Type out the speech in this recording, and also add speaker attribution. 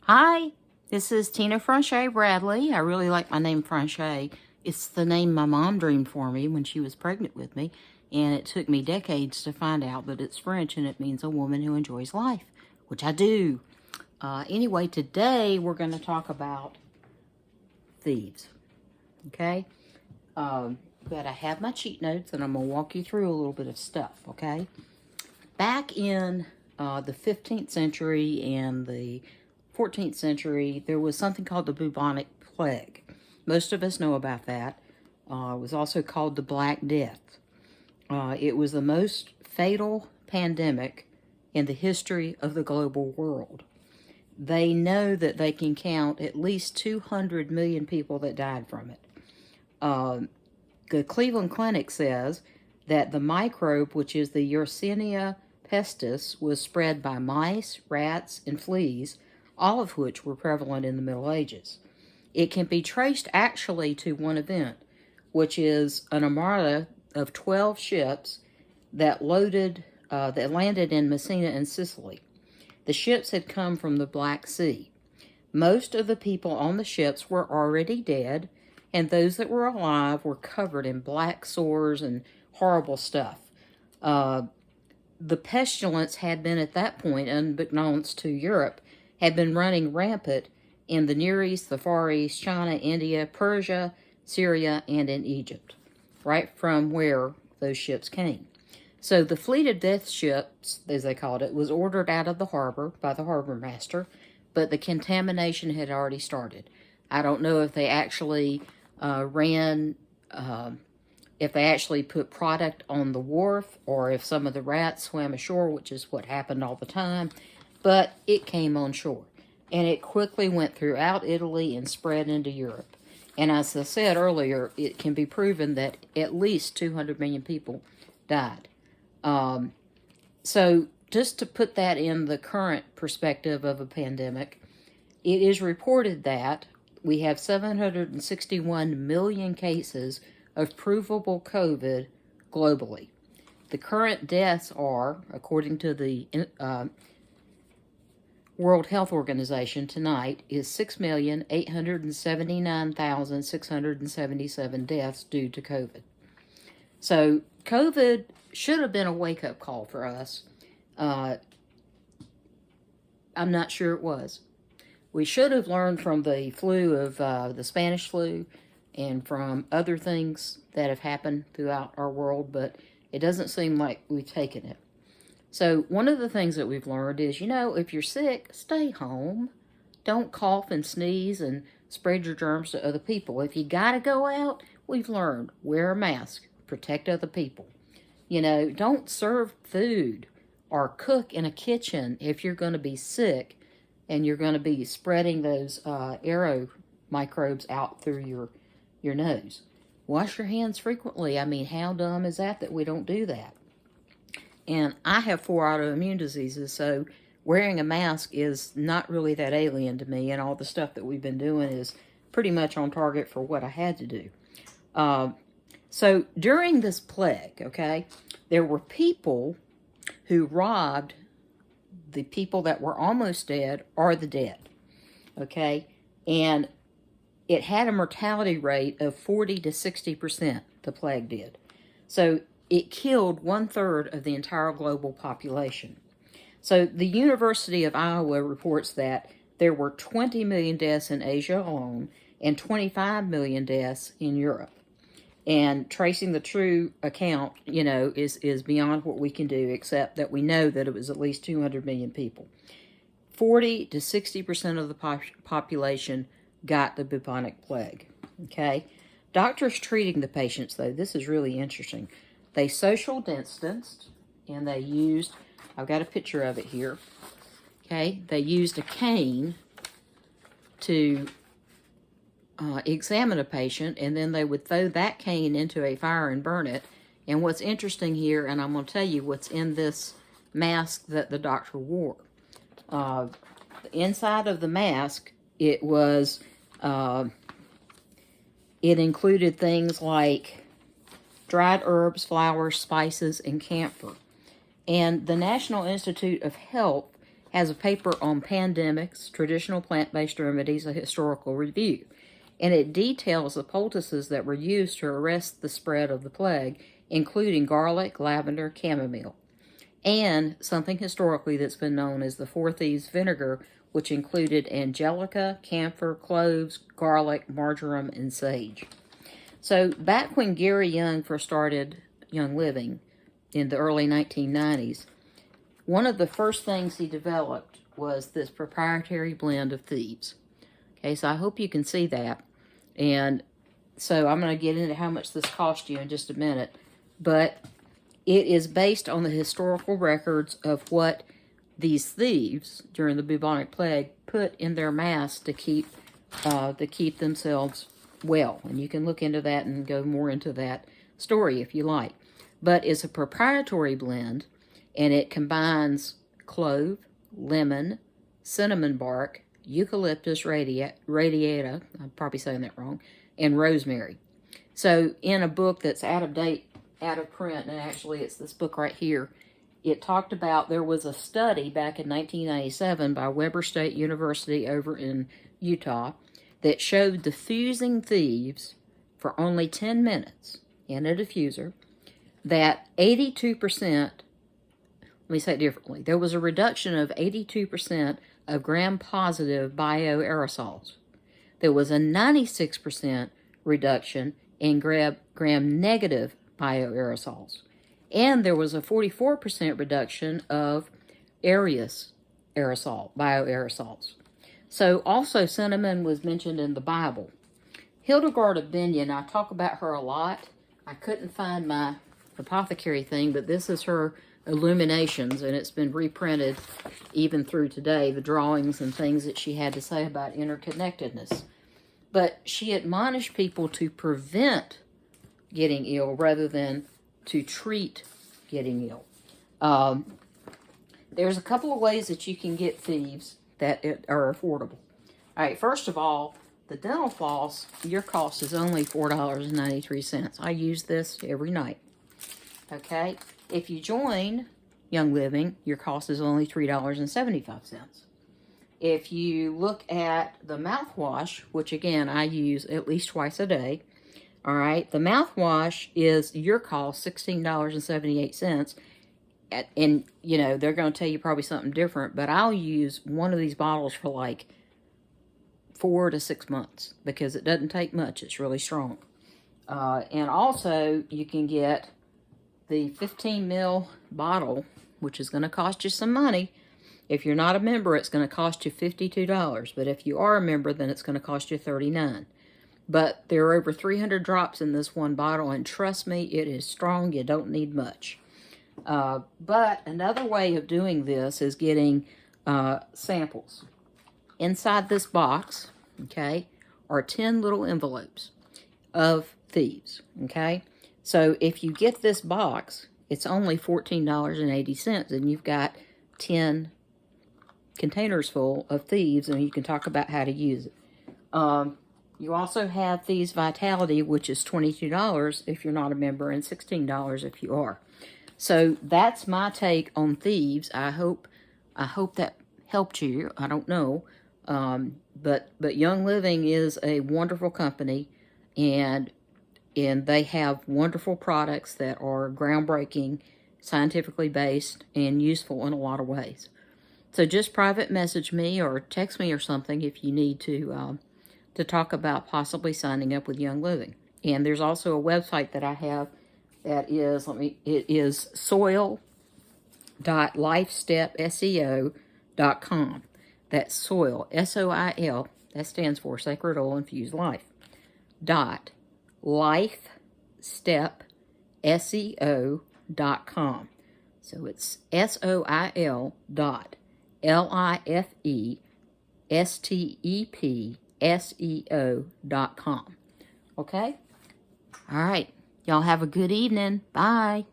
Speaker 1: Hi, this is Tina Franche Bradley. I really like my name Franche. It's the name my mom dreamed for me when she was pregnant with me, and it took me decades to find out that it's French and it means a woman who enjoys life, which I do. Anyway, today we're going to talk about thieves, okay? But I have my cheat notes and I'm going to walk you through a little bit of stuff, okay? Back in the 15th century and the 14th century, there was something called the bubonic plague. Most of us know about that. It was also called the Black Death. It was the most fatal pandemic in the history of the global world. They know that they can count at least 200 million people that died from it. The Cleveland Clinic says that the microbe, which is the Yersinia pestis, was spread by mice, rats, and fleas, all of which were prevalent in the Middle Ages. It can be traced actually to one event, which is an armada of 12 ships that landed in Messina in Sicily. The ships had come from the Black Sea. Most of the people on the ships were already dead, and those that were alive were covered in black sores and horrible stuff. The pestilence had been at that point, unbeknownst to Europe, had been running rampant in the Near East, the Far East, China, India, Persia, Syria, and in Egypt, right from where those ships came. So the fleet of death ships, as they called it, was ordered out of the harbor by the harbor master, but the contamination had already started. I don't know if they actually if they actually put product on the wharf or if some of the rats swam ashore, which is what happened all the time, but it came on shore. And it quickly went throughout Italy and spread into Europe. And as I said earlier, it can be proven that at least 200 million people died. So just to put that in the current perspective of a pandemic, it is reported that we have 761 million cases of provable COVID globally. The current deaths are, according to the World Health Organization tonight, is 6,879,677 deaths due to COVID. So COVID should have been a wake-up call for us. I'm not sure it was. We should have learned from the flu of the Spanish flu and from other things that have happened throughout our world, but it doesn't seem like we've taken it. So one of the things that we've learned is, if you're sick, stay home. Don't cough and sneeze and spread your germs to other people. If you got to go out, we've learned, wear a mask, protect other people. Don't serve food or cook in a kitchen if you're going to be sick and you're going to be spreading those aero microbes out through your nose. Wash your hands frequently. I mean, how dumb is that we don't do that? And I have 4 autoimmune diseases, so wearing a mask is not really that alien to me, and all the stuff that we've been doing is pretty much on target for what I had to do. So during this plague, okay, there were people who robbed the people that were almost dead or the dead, okay? And it had a mortality rate of 40 to 60%, the plague did. So it killed 1/3 of the entire global population. So the University of Iowa reports that there were 20 million deaths in Asia alone and 25 million deaths in Europe. And tracing the true account, is beyond what we can do, except that we know that it was at least 200 million people. 40 to 60% of the population got the bubonic plague, okay? Doctors treating the patients, though, this is really interesting. They social distanced, and they used, I've got a picture of it here, okay? They used a cane to examine a patient, and then they would throw that cane into a fire and burn it. And what's interesting here, and I'm going to tell you what's in this mask that the doctor wore. Inside of the mask, it was, it included things like dried herbs, flowers, spices, and camphor. And the National Institute of Health has a paper on pandemics, traditional plant-based remedies, a historical review. And it details the poultices that were used to arrest the spread of the plague, including garlic, lavender, chamomile, and something historically that's been known as the Four Thieves vinegar, which included angelica, camphor, cloves, garlic, marjoram, and sage. So back when Gary Young first started Young Living in the early 1990s, one of the first things he developed was this proprietary blend of thieves. Okay, so I hope you can see that. And so I'm going to get into how much this cost you in just a minute. But it is based on the historical records of what these thieves during the bubonic plague put in their masks to keep themselves well. And you can look into that and go more into that story if you like. But it's a proprietary blend, and it combines clove, lemon, cinnamon bark, eucalyptus radiata, I'm probably saying that wrong, and rosemary. So in a book that's out of date, out of print, and actually it's this book right here, it talked about there was a study back in 1997 by Weber State University over in Utah that showed diffusing thieves for only 10 minutes in a diffuser that 82%, let me say it differently, there was a reduction of 82% of gram-positive bioaerosols. There was a 96% reduction in gram-negative bioaerosols. And there was a 44% reduction of bioaerosols. So also cinnamon was mentioned in the Bible. Hildegard of Bingen, I talk about her a lot. I couldn't find my apothecary thing, but this is her Illuminations, and it's been reprinted even through today, the drawings and things that she had to say about interconnectedness. But she admonished people to prevent getting ill rather than to treat getting ill. There's a couple of ways that you can get thieves that are affordable. All right, first of all, the dental floss, your cost is only $4.93. I use this every night. Okay, if you join Young Living, your cost is only $3.75. If you look at the mouthwash, which again I use at least twice a day, all right, the mouthwash is your cost $16.78. And, you know, they're going to tell you probably something different, but I'll use one of these bottles for like 4 to 6 months because it doesn't take much. It's really strong. And also, you can get the 15 ml bottle, which is going to cost you some money. If you're not a member, it's going to cost you $52. But if you are a member, then it's going to cost you $39. But there are over 300 drops in this one bottle, and trust me, it is strong. You don't need much. But another way of doing this is getting samples. Inside this box, okay, are 10 little envelopes of thieves, okay? So if you get this box, it's only $14.80, and you've got 10 containers full of thieves, and you can talk about how to use it. You also have Thieves Vitality, which is $22 if you're not a member, and $16 if you are. So that's my take on thieves. I hope that helped you. I don't know. But Young Living is a wonderful company, and they have wonderful products that are groundbreaking, scientifically based, and useful in a lot of ways. So just private message me or text me or something if you need to talk about possibly signing up with Young Living. And there's also a website that I have that is, it is soil.lifestepseo.com. That's soil, S-O-I-L, that stands for Sacred Oil Infused Life, lifestepseo.com. So it's soil.lifestepseo.com. Okay? All right. Y'all have a good evening. Bye.